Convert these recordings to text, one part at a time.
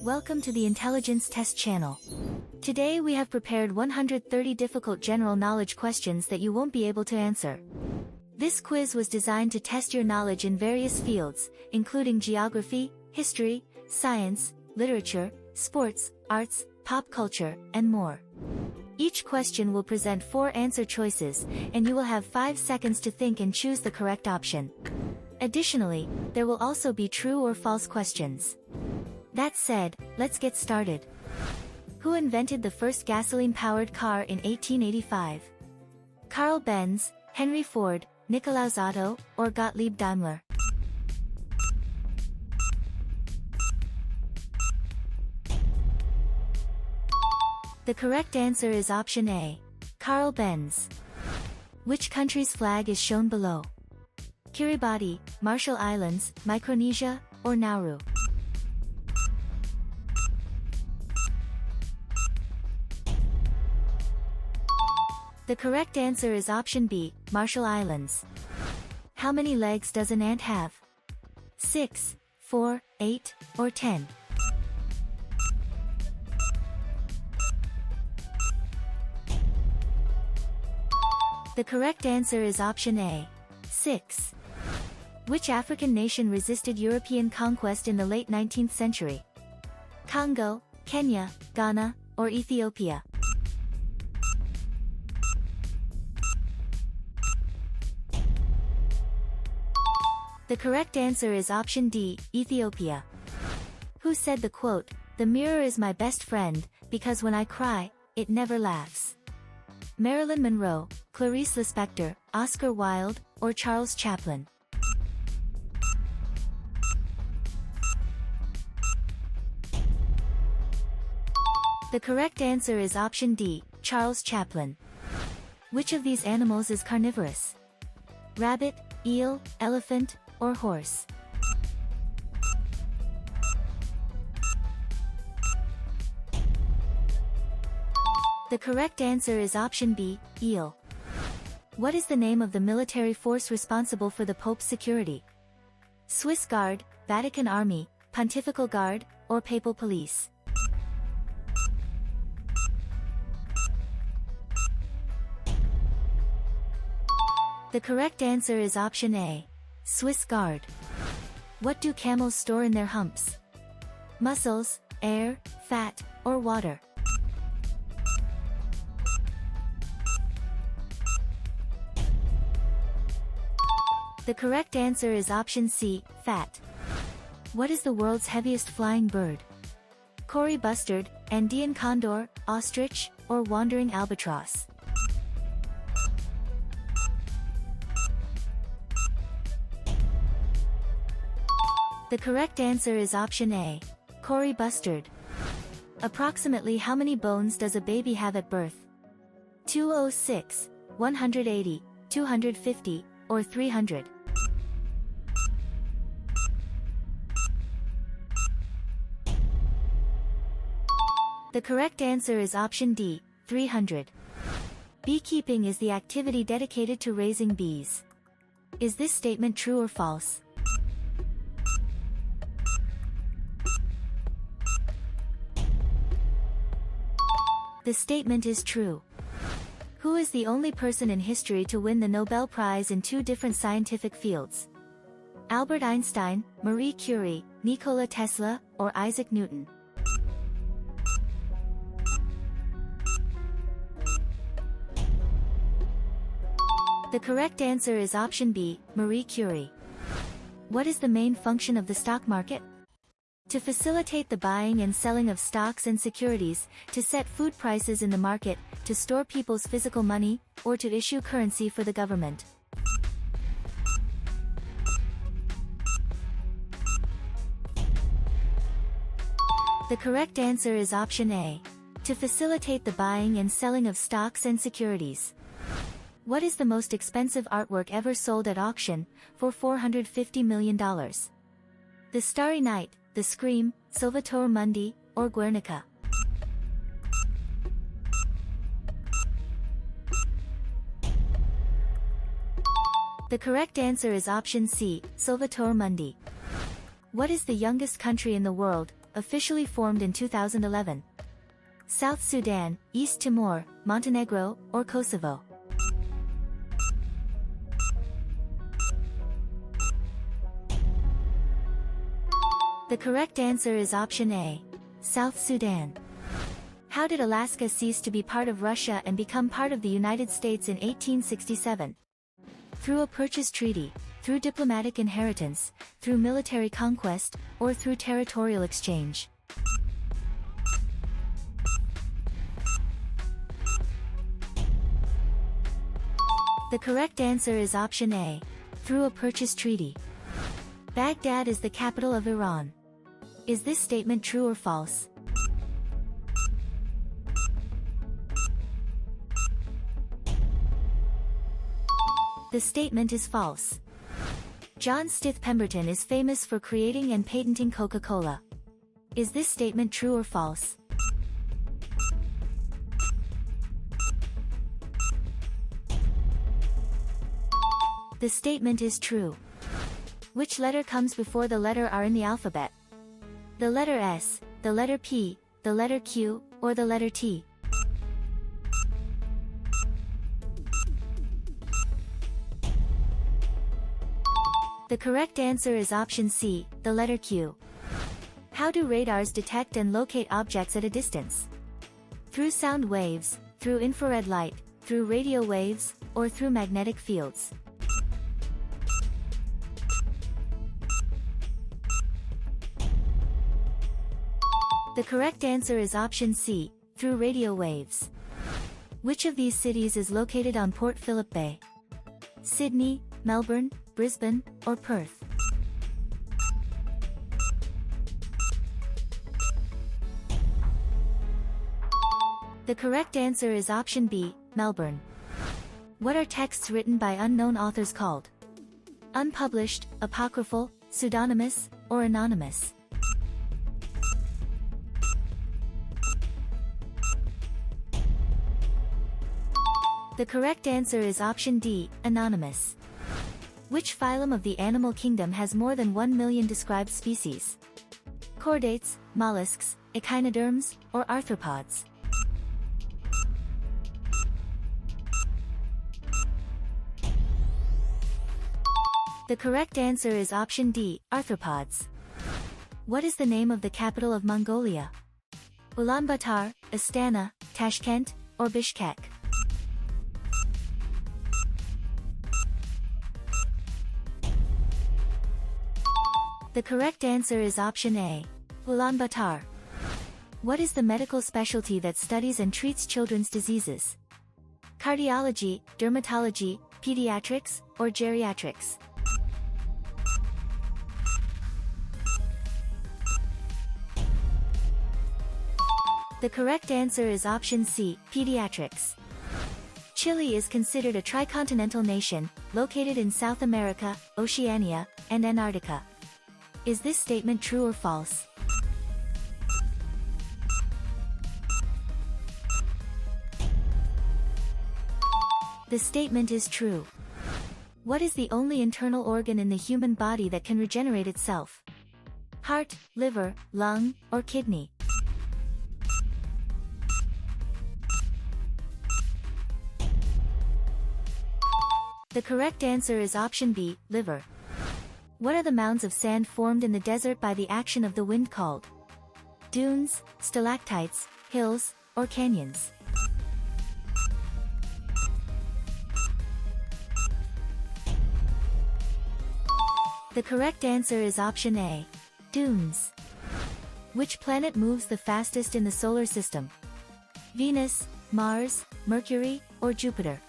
Welcome to the Intelligence Test channel. Today we have prepared 130 difficult general knowledge questions that you won't be able to answer. This quiz was designed to test your knowledge in various fields, including geography, history, science, literature, sports, arts, pop culture, and more. Each question will present 4 answer choices, and you will have 5 seconds to think and choose the correct option. Additionally, there will also be true or false questions. That said, let's get started. Who invented the first gasoline-powered car in 1885? Carl Benz, Henry Ford, Nikolaus Otto, or Gottlieb Daimler? The correct answer is option A, Carl Benz. Which country's flag is shown below? Kiribati, Marshall Islands, Micronesia, or Nauru? The correct answer is option B, Marshall Islands. How many legs does an ant have? 6, 4, 8, or 10? The correct answer is option A, 6. Which African nation resisted European conquest in the late 19th century? Congo, Kenya, Ghana, or Ethiopia? The correct answer is option D, Ethiopia. Who said the quote, "The mirror is my best friend, because when I cry, it never laughs"? Marilyn Monroe, Clarice Lispector, Oscar Wilde, or Charles Chaplin? The correct answer is option D, Charles Chaplin. Which of these animals is carnivorous? Rabbit, eel, elephant, or horse? The correct answer is option B, eel. What is the name of the military force responsible for the Pope's security? Swiss Guard, Vatican Army, Pontifical Guard, or Papal Police? The correct answer is option A, Swiss Guard. What do camels store in their humps? Muscles, air, fat, or water? The correct answer is option C, fat. What is the world's heaviest flying bird? Cory bustard, Andean condor, ostrich, or wandering albatross? The correct answer is option A, Cory bustard. Approximately how many bones does a baby have at birth? 206, 180, 250, or 300? The correct answer is option D, 300. Beekeeping is the activity dedicated to raising bees. Is this statement true or false? The statement is true. Who is the only person in history to win the Nobel Prize in 2 different scientific fields? Albert Einstein, Marie Curie, Nikola Tesla, or Isaac Newton? The correct answer is option B, Marie Curie. What is the main function of the stock market? To facilitate the buying and selling of stocks and securities, to set food prices in the market, to store people's physical money, or to issue currency for the government. The correct answer is option A, to facilitate the buying and selling of stocks and securities. What is the most expensive artwork ever sold at auction, for $450 million? The Starry Night, The Scream, Salvator Mundi, or Guernica? The correct answer is option C, Salvator Mundi. What is the youngest country in the world, officially formed in 2011. South Sudan, East Timor, Montenegro, or Kosovo? The correct answer is option A, South Sudan. How did Alaska cease to be part of Russia and become part of the United States in 1867? Through a purchase treaty, through diplomatic inheritance, through military conquest, or through territorial exchange? The correct answer is option A, through a purchase treaty. Baghdad is the capital of Iran. Is this statement true or false? The statement is false. John Stith Pemberton is famous for creating and patenting Coca-Cola. Is this statement true or false? The statement is true. Which letter comes before the letter R in the alphabet? The letter S, the letter P, the letter Q, or the letter T? The correct answer is option C, the letter Q. How do radars detect and locate objects at a distance? Through sound waves, through infrared light, through radio waves, or through magnetic fields? The correct answer is option C, through radio waves. Which of these cities is located on Port Phillip Bay? Sydney, Melbourne, Brisbane, or Perth? The correct answer is option B, Melbourne. What are texts written by unknown authors called? Unpublished, apocryphal, pseudonymous, or anonymous? The correct answer is option D, anonymous. Which phylum of the animal kingdom has more than 1 million described species? Chordates, mollusks, echinoderms, or arthropods? The correct answer is option D, arthropods. What is the name of the capital of Mongolia? Ulaanbaatar, Astana, Tashkent, or Bishkek? The correct answer is option A, Ulaanbaatar. What is the medical specialty that studies and treats children's diseases? Cardiology, dermatology, pediatrics, or geriatrics? The correct answer is option C, pediatrics. Chile is considered a tricontinental nation, located in South America, Oceania, and Antarctica. Is this statement true or false? The statement is true. What is the only internal organ in the human body that can regenerate itself? Heart, liver, lung, or kidney? The correct answer is option B, liver. What are the mounds of sand formed in the desert by the action of the wind called? Dunes, stalactites, hills, or canyons? The correct answer is option A, dunes. Which planet moves the fastest in the solar system? Venus, Mars, Mercury, or Jupiter?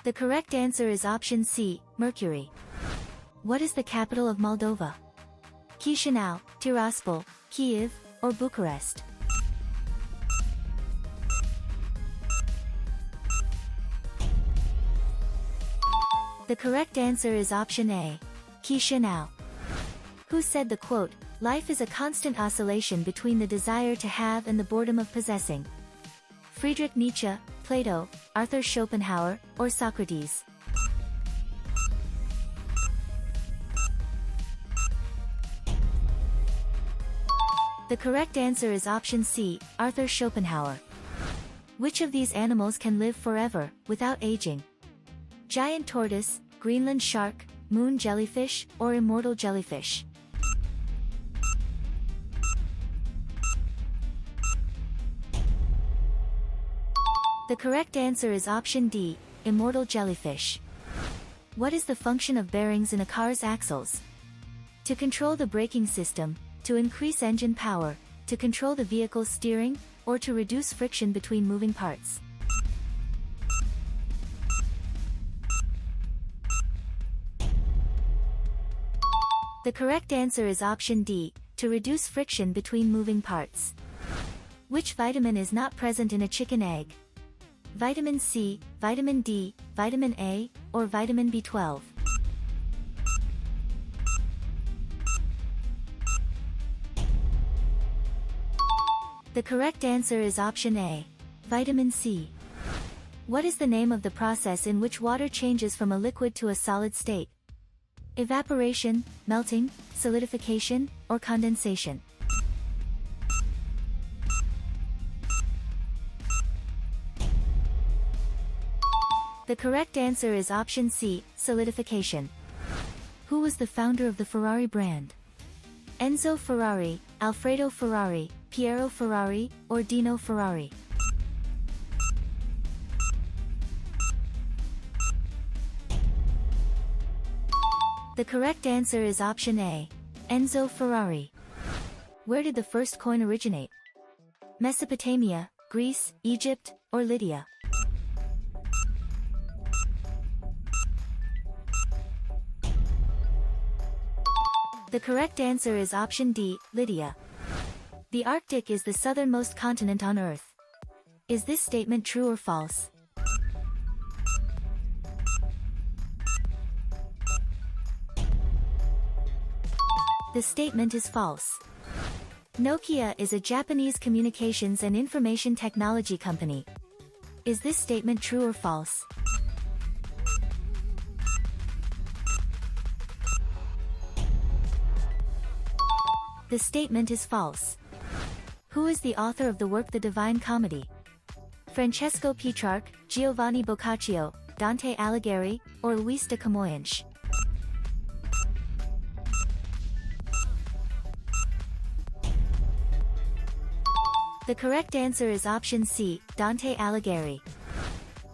The correct answer is option C, Mercury. What is the capital of Moldova? Chisinau, Tiraspol, Kyiv, or Bucharest? The correct answer is option A, Chisinau. Who said the quote, "Life is a constant oscillation between the desire to have and the boredom of possessing"? Friedrich Nietzsche, Plato, Arthur Schopenhauer, or Socrates? The correct answer is option C, Arthur Schopenhauer. Which of these animals can live forever, without aging? Giant tortoise, Greenland shark, moon jellyfish, or immortal jellyfish? The correct answer is option D, immortal jellyfish. What is the function of bearings in a car's axles? To control the braking system, to increase engine power, to control the vehicle's steering, or to reduce friction between moving parts? The correct answer is option D, to reduce friction between moving parts. Which vitamin is not present in a chicken egg? Vitamin C, vitamin D, vitamin A, or vitamin B12? The correct answer is option A, vitamin C. What is the name of the process in which water changes from a liquid to a solid state? Evaporation, melting, solidification, or condensation? The correct answer is option C, solidification. Who was the founder of the Ferrari brand? Enzo Ferrari, Alfredo Ferrari, Piero Ferrari, or Dino Ferrari? The correct answer is option A, Enzo Ferrari. Where did the first coin originate? Mesopotamia, Greece, Egypt, or Lydia? The correct answer is option D, Lydia. The Arctic is the southernmost continent on Earth. Is this statement true or false? The statement is false. Nokia is a Japanese communications and information technology company. Is this statement true or false? The statement is false. Who is the author of the work The Divine Comedy? Francesco Petrarch, Giovanni Boccaccio, Dante Alighieri, or Luis de Camões? The correct answer is option C, Dante Alighieri.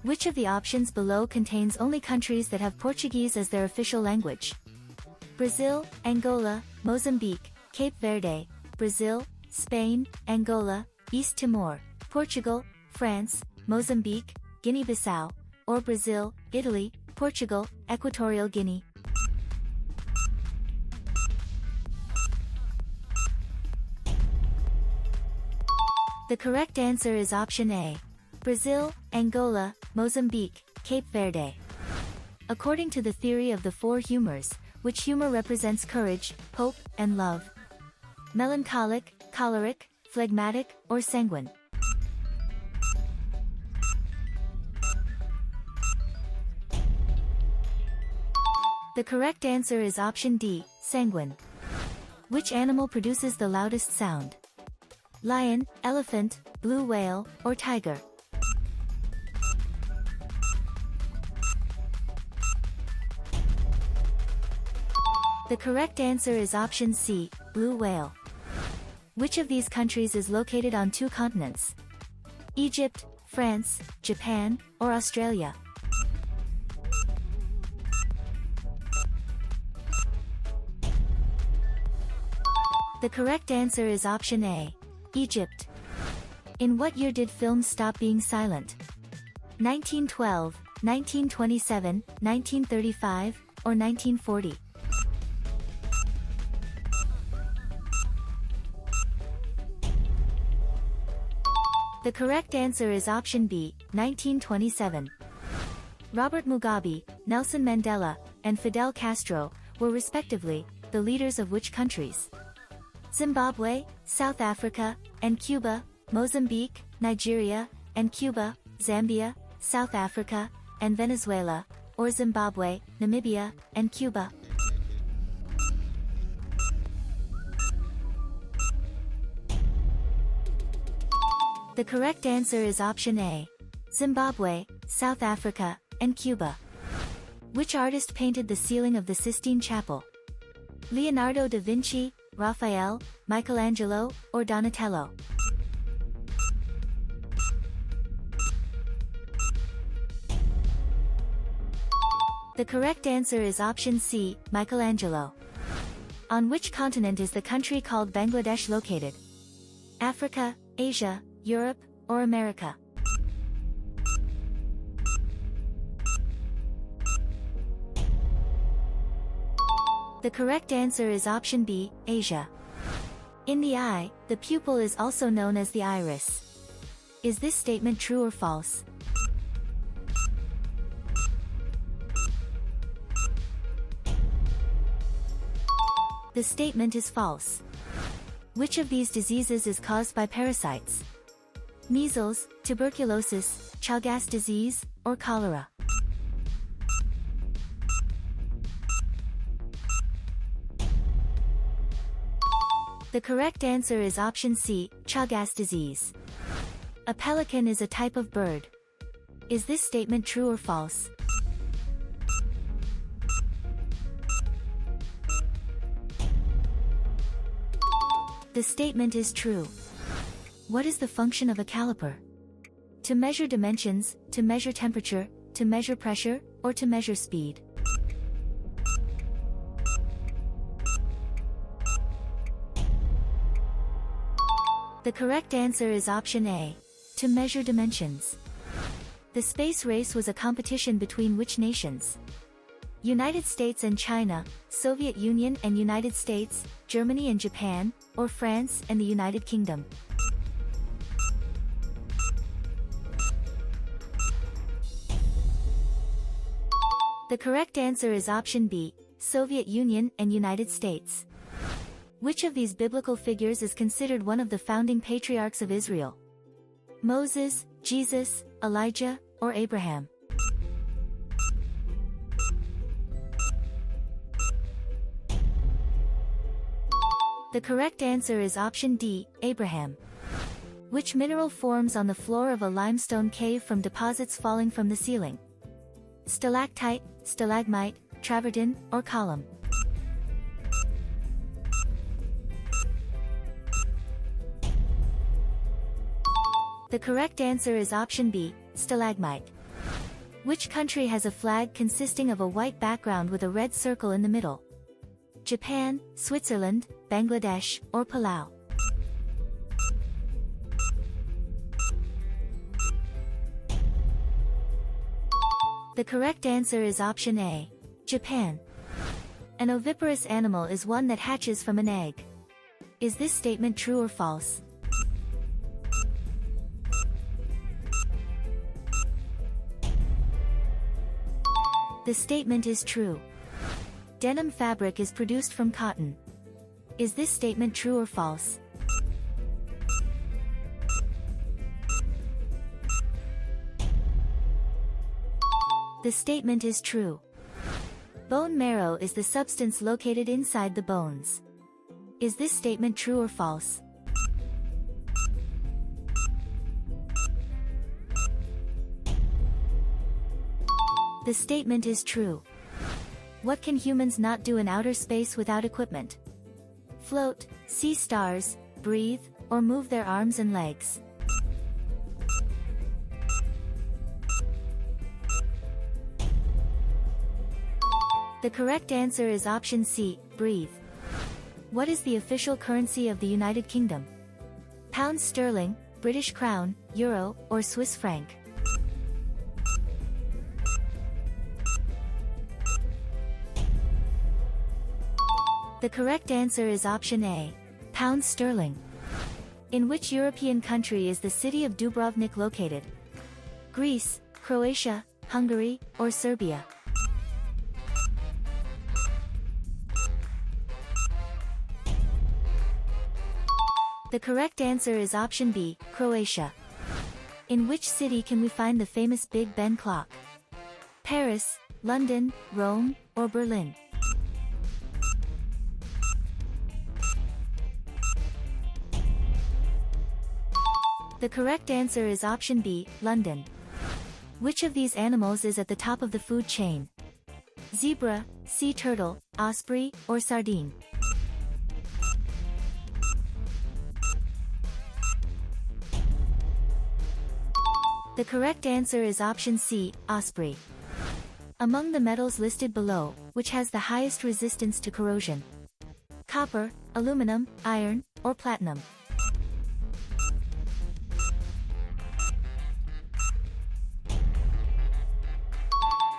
Which of the options below contains only countries that have Portuguese as their official language? Brazil, Angola, Mozambique, Cape Verde, Brazil, Spain, Angola, East Timor, Portugal, France, Mozambique, Guinea-Bissau, or Brazil, Italy, Portugal, Equatorial Guinea? The correct answer is option A, Brazil, Angola, Mozambique, Cape Verde. According to the theory of the four humors, which humor represents courage, hope, and love? Melancholic, choleric, phlegmatic, or sanguine? The correct answer is option D, sanguine. Which animal produces the loudest sound? Lion, elephant, blue whale, or tiger? The correct answer is option C, blue whale. Which of these countries is located on two continents? Egypt, France, Japan, or Australia? The correct answer is option A, Egypt. In what year did films stop being silent? 1912, 1927, 1935, or 1940? The correct answer is option B, 1927. Robert Mugabe, Nelson Mandela, and Fidel Castro were respectively the leaders of which countries? Zimbabwe, South Africa, and Cuba, Mozambique, Nigeria, and Cuba, Zambia, South Africa, and Venezuela, or Zimbabwe, Namibia, and Cuba? The correct answer is option A. Zimbabwe, South Africa, and Cuba. Which artist painted the ceiling of the Sistine Chapel? Leonardo da Vinci, Raphael, Michelangelo, or Donatello? The correct answer is option C, Michelangelo. On which continent is the country called Bangladesh located? Africa, Asia, Europe, or America? The correct answer is option B, Asia. In the eye, the pupil is also known as the iris. Is this statement true or false? The statement is false. Which of these diseases is caused by parasites? Measles, tuberculosis, Chagas disease, or cholera? The correct answer is option C, Chagas disease. A pelican is a type of bird. Is this statement true or false? The statement is true. What is the function of a caliper? To measure dimensions, to measure temperature, to measure pressure, or to measure speed? The correct answer is option A. To measure dimensions. The space race was a competition between which nations? United States and China, Soviet Union and United States, Germany and Japan, or France and the United Kingdom? The correct answer is option B, Soviet Union and United States. Which of these biblical figures is considered one of the founding patriarchs of Israel? Moses, Jesus, Elijah, or Abraham? The correct answer is option D, Abraham. Which mineral forms on the floor of a limestone cave from deposits falling from the ceiling? Stalactite, stalagmite, travertine, or column? The correct answer is option B, stalagmite. Which country has a flag consisting of a white background with a red circle in the middle? Japan, Switzerland, Bangladesh, or Palau? The correct answer is option A, Japan. An oviparous animal is one that hatches from an egg. Is this statement true or false? The statement is true. Denim fabric is produced from cotton. Is this statement true or false? The statement is true. Bone marrow is the substance located inside the bones. Is this statement true or false? The statement is true. What can humans not do in outer space without equipment? Float, see stars, breathe, or move their arms and legs? The correct answer is option C, breathe. What is the official currency of the United Kingdom? Pound sterling, British crown, euro, or Swiss franc? The correct answer is option A, pound sterling. In which European country is the city of Dubrovnik located? Greece, Croatia, Hungary, or Serbia? The correct answer is option B, Croatia. In which city can we find the famous Big Ben clock? Paris, London, Rome, or Berlin? The correct answer is option B, London. Which of these animals is at the top of the food chain? Zebra, sea turtle, osprey, or sardine? The correct answer is option C, osprey. Among the metals listed below, which has the highest resistance to corrosion? Copper, aluminum, iron, or platinum?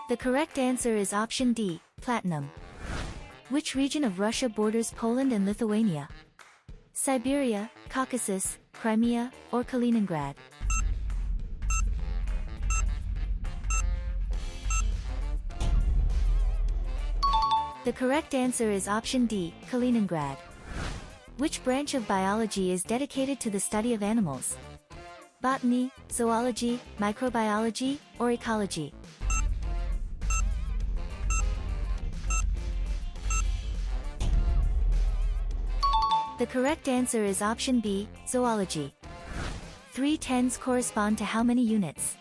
The correct answer is option D, platinum. Which region of Russia borders Poland and Lithuania? Siberia, Caucasus, Crimea, or Kaliningrad? The correct answer is option D, Kaliningrad. Which branch of biology is dedicated to the study of animals? Botany, zoology, microbiology, or ecology? The correct answer is option B, zoology. 3 tens correspond to how many units?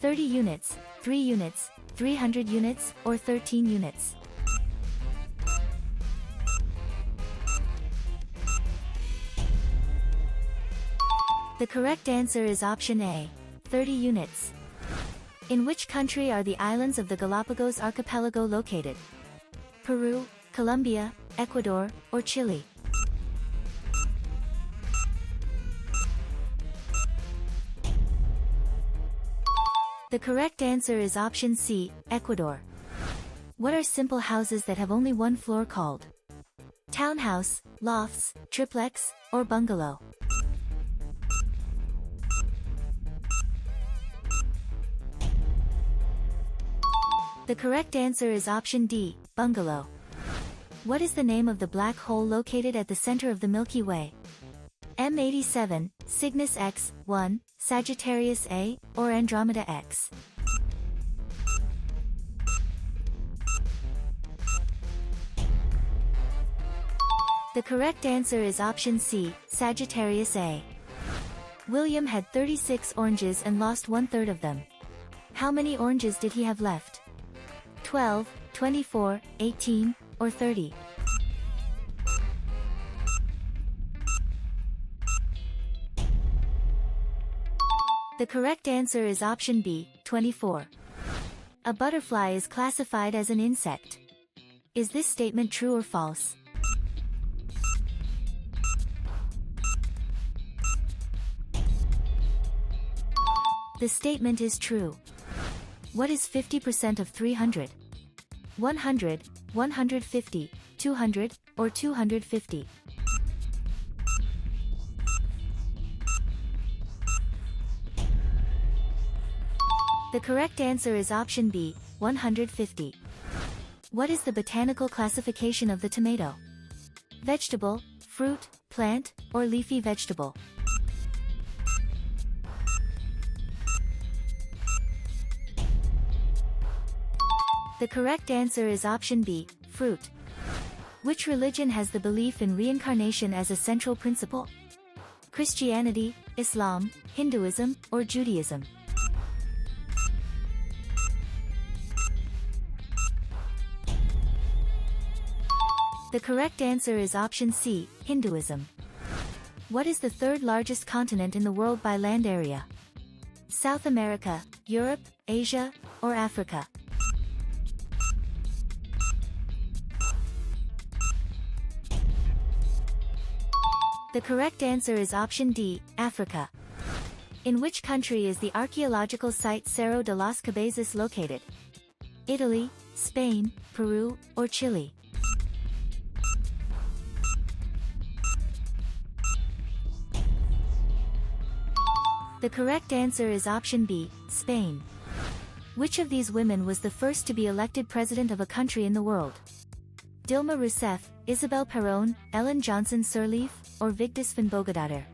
30 units, 3 units, 300 units, or 13 units? The correct answer is option A, 30 units. In which country are the islands of the Galapagos archipelago located? Peru, Colombia, Ecuador, or Chile? The correct answer is option C, Ecuador. What are simple houses that have only one floor called? Townhouse, lofts, triplex, or bungalow? The correct answer is option D, bungalow. What is the name of the black hole located at the center of the Milky Way? M87, Cygnus X, 1, Sagittarius A, or Andromeda X? The correct answer is option C, Sagittarius A. William had 36 oranges and lost 1/3 of them. How many oranges did he have left? 12, 24, 18, or 30? The correct answer is option B, 24. A butterfly is classified as an insect. Is this statement true or false? The statement is true. What is 50% of 300? 100, 150, 200, or 250? The correct answer is option B, 150. What is the botanical classification of the tomato? Vegetable, fruit, plant, or leafy vegetable? The correct answer is option B, fruit. Which religion has the belief in reincarnation as a central principle? Christianity, Islam, Hinduism, or Judaism? The correct answer is option C, Hinduism. What is the third largest continent in the world by land area? South America, Europe, Asia, or Africa? The correct answer is option D, Africa. In which country is the archaeological site Cerro de las Cabezas located? Italy, Spain, Peru, or Chile? The correct answer is option B, Spain. Which of these women was the first to be elected president of a country in the world? Dilma Rousseff, Isabel Perón, Ellen Johnson Sirleaf, or Vigdis Finnbogadottir?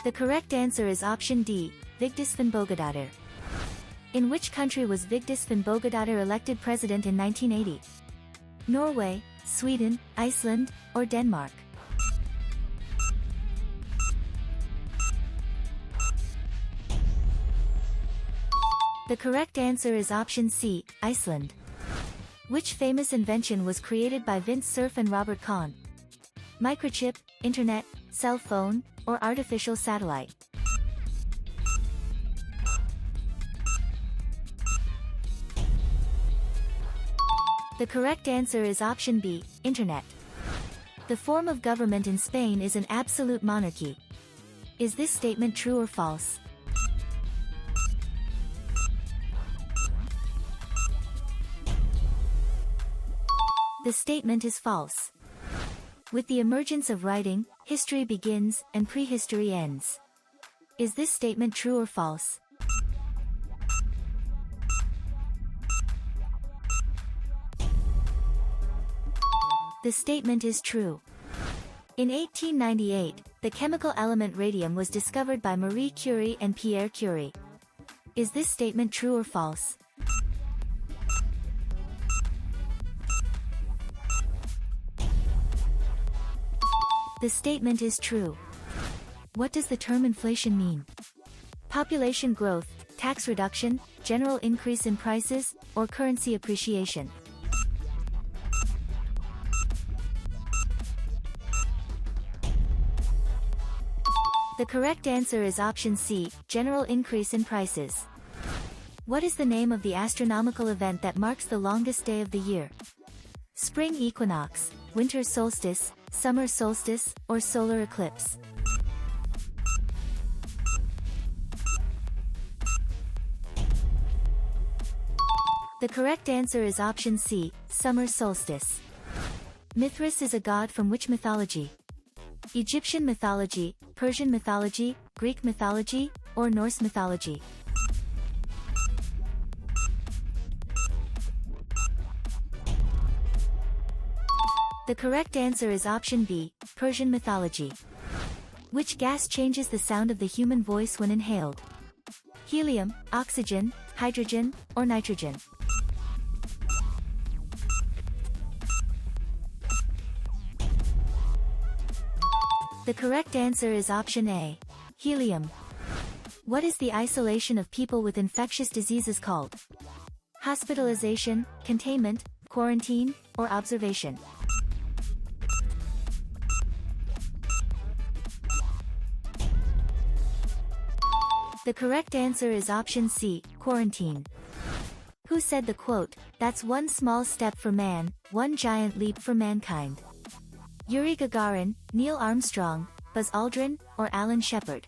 The correct answer is option D, Vigdis Finnbogadottir. In which country was Vigdis Finnbogadottir elected president in 1980? Norway, Sweden, Iceland, or Denmark? The correct answer is option C, Iceland. Which famous invention was created by Vince Cerf and Robert Kahn? Microchip, internet, cell phone, or artificial satellite? The correct answer is option B, internet. The form of government in Spain is an absolute monarchy. Is this statement true or false? The statement is false. With the emergence of writing, history begins and prehistory ends. Is this statement true or false? The statement is true. In 1898, the chemical element radium was discovered by Marie Curie and Pierre Curie. Is this statement true or false? The statement is true. What does the term inflation mean? Population growth, tax reduction, general increase in prices, or currency appreciation? The correct answer is option C, general increase in prices. What is the name of the astronomical event that marks the longest day of the year? Spring equinox, winter solstice, summer solstice, or solar eclipse? The correct answer is option C, summer solstice. Mithras is a god from which mythology? Egyptian mythology, Persian mythology, Greek mythology, or Norse mythology? The correct answer is option B, Persian mythology. Which gas changes the sound of the human voice when inhaled? Helium, oxygen, hydrogen, or nitrogen? The correct answer is option A, helium. What is the isolation of people with infectious diseases called? Hospitalization, containment, quarantine, or observation? The correct answer is option C, quarantine. Who said the quote, "That's one small step for man, one giant leap for mankind"? Yuri Gagarin, Neil Armstrong, Buzz Aldrin, or Alan Shepard?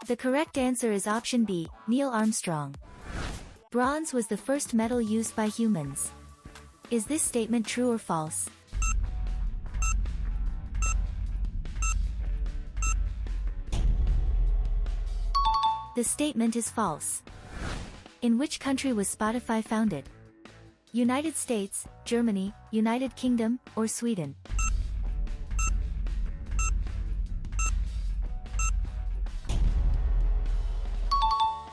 The correct answer is option B, Neil Armstrong. Bronze was the first metal used by humans. Is this statement true or false? The statement is false. In which country was Spotify founded? United States, Germany, United Kingdom, or Sweden?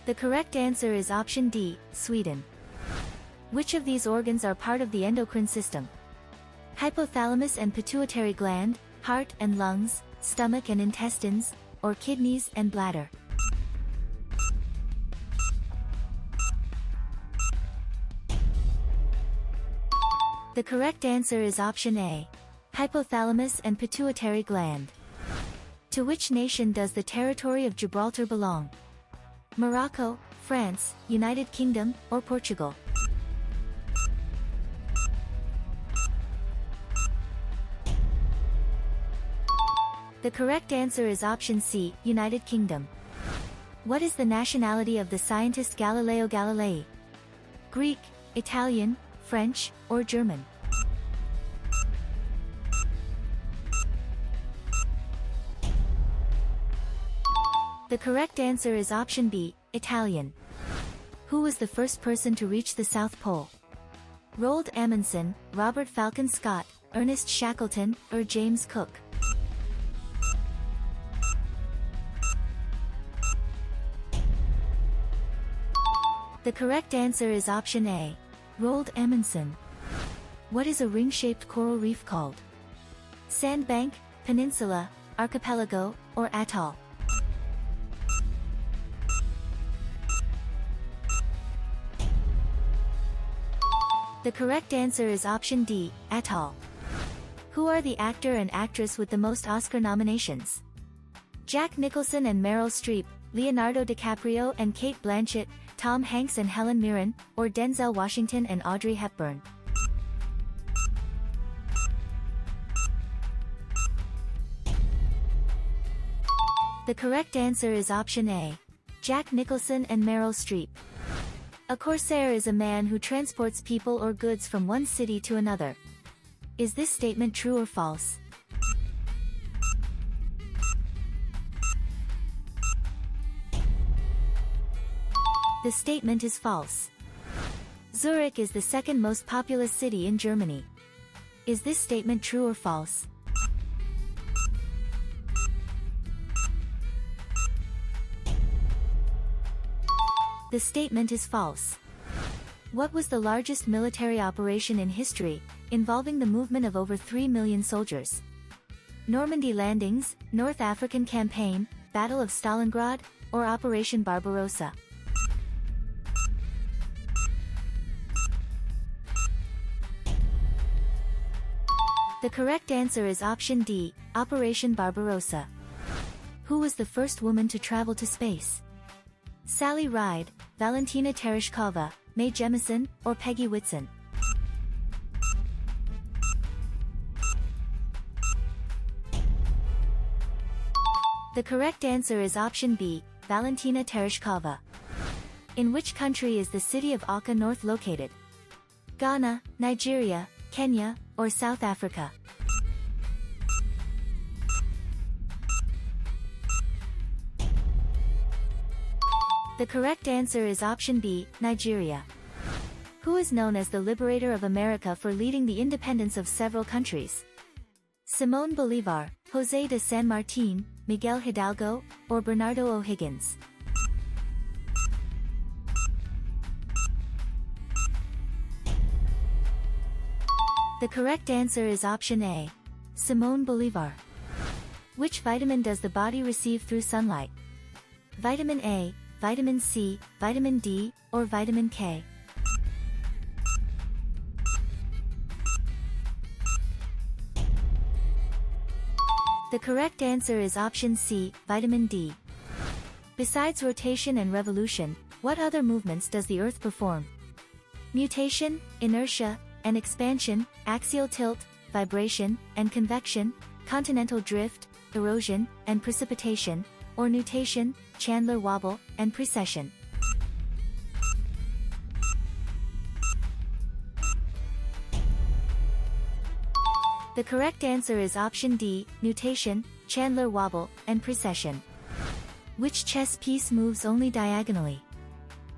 The correct answer is option D, Sweden. Which of these organs are part of the endocrine system? Hypothalamus and pituitary gland, heart and lungs, stomach and intestines, or kidneys and bladder? The correct answer is option A, hypothalamus and pituitary gland. To which nation does the territory of Gibraltar belong? Morocco, France, United Kingdom, or Portugal? The correct answer is option C, United Kingdom. What is the nationality of the scientist Galileo Galilei? Greek, Italian, French, or German? The correct answer is option B, Italian. Who was the first person to reach the South Pole? Roald Amundsen, Robert Falcon Scott, Ernest Shackleton, or James Cook? The correct answer is option A. Roald Amundsen. What is a ring-shaped coral reef called? Sandbank, peninsula, archipelago, or atoll? The correct answer is option D, atoll. Who are the actor and actress with the most Oscar nominations? Jack Nicholson and Meryl Streep, Leonardo DiCaprio and Cate Blanchett, Tom Hanks and Helen Mirren, or Denzel Washington and Audrey Hepburn? The correct answer is option A. Jack Nicholson and Meryl Streep. A corsair is a man who transports people or goods from one city to another. Is this statement true or false? The statement is false. Zurich is the second most populous city in Germany. Is this statement true or false? The statement is false. What was the largest military operation in history, involving the movement of over 3 million soldiers? Normandy landings, North African campaign, Battle of Stalingrad, or Operation Barbarossa? The correct answer is option D, Operation Barbarossa. Who was the first woman to travel to space? Sally Ride, Valentina Tereshkova, Mae Jemison, or Peggy Whitson? The correct answer is option B, Valentina Tereshkova. In which country is the city of Accra North located? Ghana, Nigeria, Kenya, or South Africa? The correct answer is option B, Nigeria. Who is known as the liberator of America for leading the independence of several countries? Simón Bolívar, José de San Martín, Miguel Hidalgo, or Bernardo O'Higgins? The correct answer is option A, Simón Bolívar. Which vitamin does the body receive through sunlight? Vitamin A, vitamin C, vitamin D, or vitamin K? The correct answer is option C, vitamin D. Besides rotation and revolution, what other movements does the Earth perform? Mutation, inertia, and expansion, axial tilt, vibration, and convection, continental drift, erosion, and precipitation, or nutation, Chandler wobble, and precession? The correct answer is option D, nutation, Chandler wobble, and precession. Which chess piece moves only diagonally?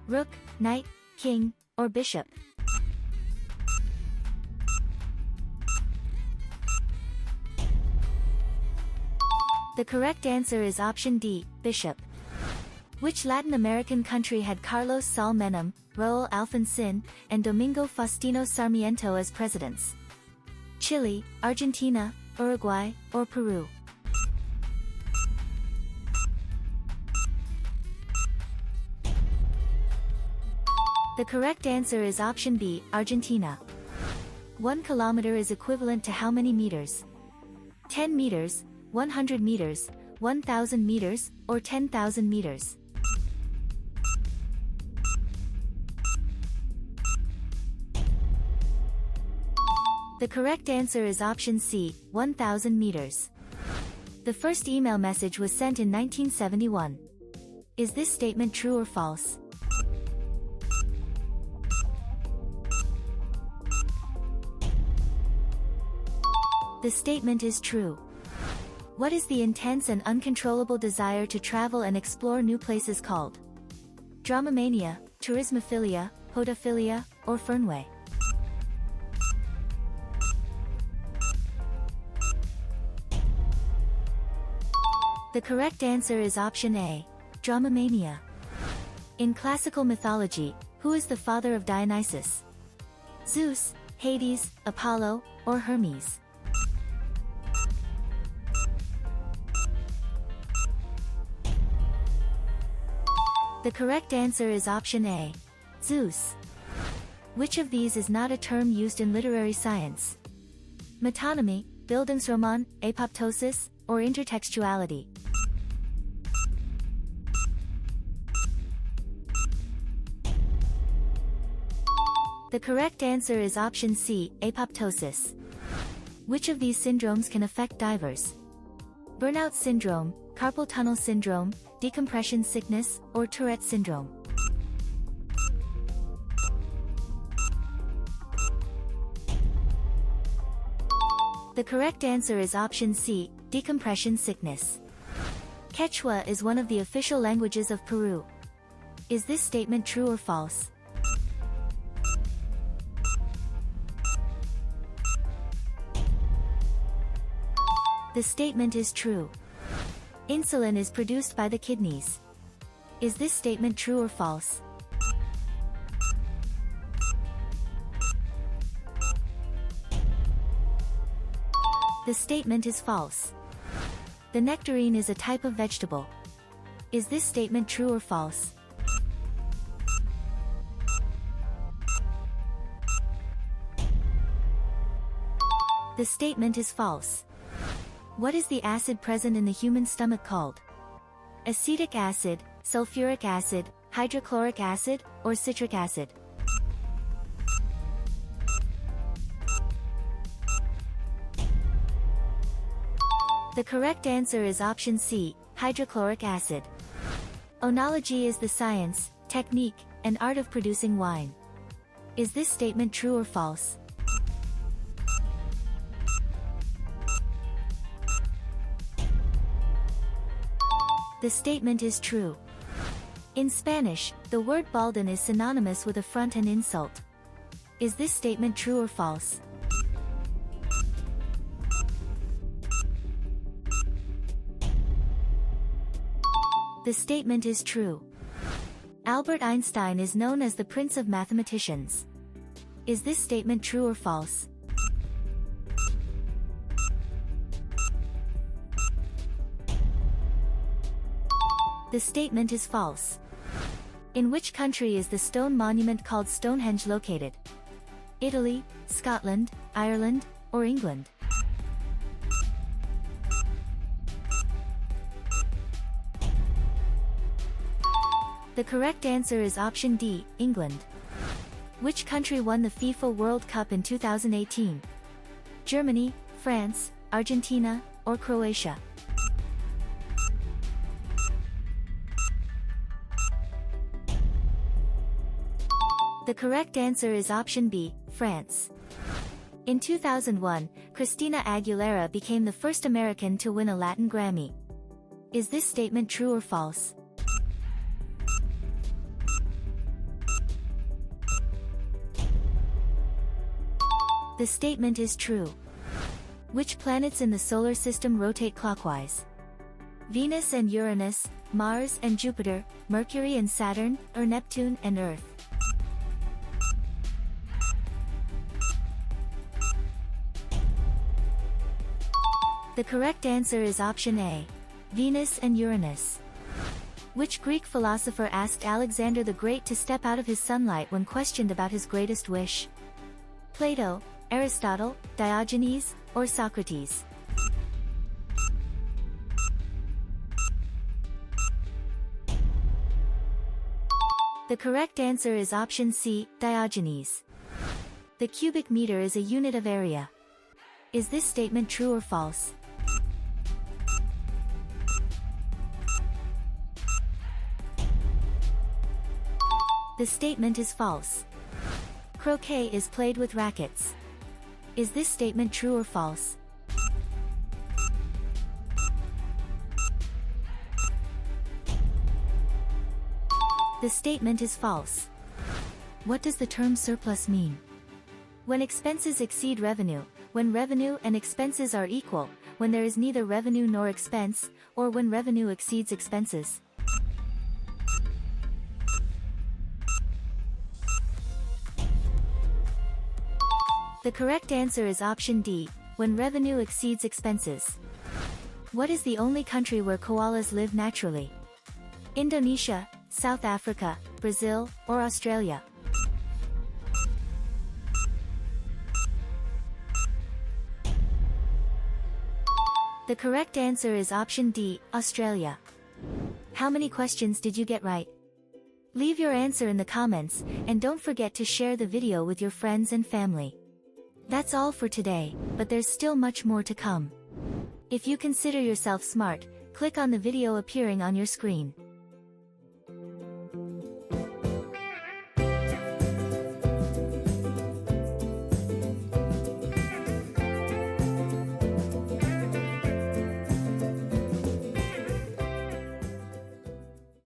Rook, knight, king, or bishop? The correct answer is option D, bishop. Which Latin American country had Carlos Saul Menem, Raúl Alfonsín, and Domingo Faustino Sarmiento as presidents? Chile, Argentina, Uruguay, or Peru? The correct answer is option B, Argentina. 1 kilometer is equivalent to how many meters? 10 meters, 100 meters, 1,000 meters, or 10,000 meters? The correct answer is option C, 1,000 meters. The first email message was sent in 1971. Is this statement true or false? The statement is true. What is the intense and uncontrollable desire to travel and explore new places called? Dramamania, tourismophilia, podophilia, or fernway? The correct answer is option A, Dramamania. In classical mythology, Who is the father of Dionysus? Zeus, Hades, Apollo, or Hermes? The correct answer is option A, Zeus. Which of these is not a term used in literary science? Metonymy, Bildungsroman, apoptosis, or intertextuality? The correct answer is option C, apoptosis. Which of these syndromes can affect divers? Burnout syndrome, carpal tunnel syndrome, decompression sickness, or Tourette syndrome? The correct answer is option C, decompression sickness. Quechua is one of the official languages of Peru. Is this statement true or false? The statement is true. Insulin is produced by the kidneys. Is this statement true or false? The statement is false. The nectarine is a type of vegetable. Is this statement true or false? The statement is false. What is the acid present in the human stomach called? Acetic acid, sulfuric acid, hydrochloric acid, or citric acid? The correct answer is option C, hydrochloric acid. Oenology is the science, technique, and art of producing wine. Is this statement true or false? The statement is true. In Spanish, the word baldin is synonymous with affront and insult. Is this statement true or false? The statement is true. Albert Einstein is known as the Prince of Mathematicians. Is this statement true or false? The statement is false. In which country is the stone monument called Stonehenge located? Italy, Scotland, Ireland, or England? The correct answer is option D, England. Which country won the FIFA World Cup in 2018? Germany, France, Argentina, or Croatia? The correct answer is option B, France. In 2001, Christina Aguilera became the first American to win a Latin Grammy. Is this statement true or false? The statement is true. Which planets in the solar system rotate clockwise? Venus and Uranus, Mars and Jupiter, Mercury and Saturn, or Neptune and Earth? The correct answer is option A, Venus and Uranus. Which Greek philosopher asked Alexander the Great to step out of his sunlight when questioned about his greatest wish? Plato, Aristotle, Diogenes, or Socrates? The correct answer is option C, Diogenes. The cubic meter is a unit of area. Is this statement true or false? The statement is false. Croquet is played with rackets. Is this statement true or false? The statement is false. What does the term surplus mean? When expenses exceed revenue, when revenue and expenses are equal, when there is neither revenue nor expense, or when revenue exceeds expenses. The correct answer is option D, when revenue exceeds expenses. What is the only country where koalas live naturally? Indonesia, South Africa, Brazil, or Australia? The correct answer is option D, Australia. How many questions did you get right? Leave your answer in the comments, and don't forget to share the video with your friends and family. That's all for today, but there's still much more to come. If you consider yourself smart, click on the video appearing on your screen.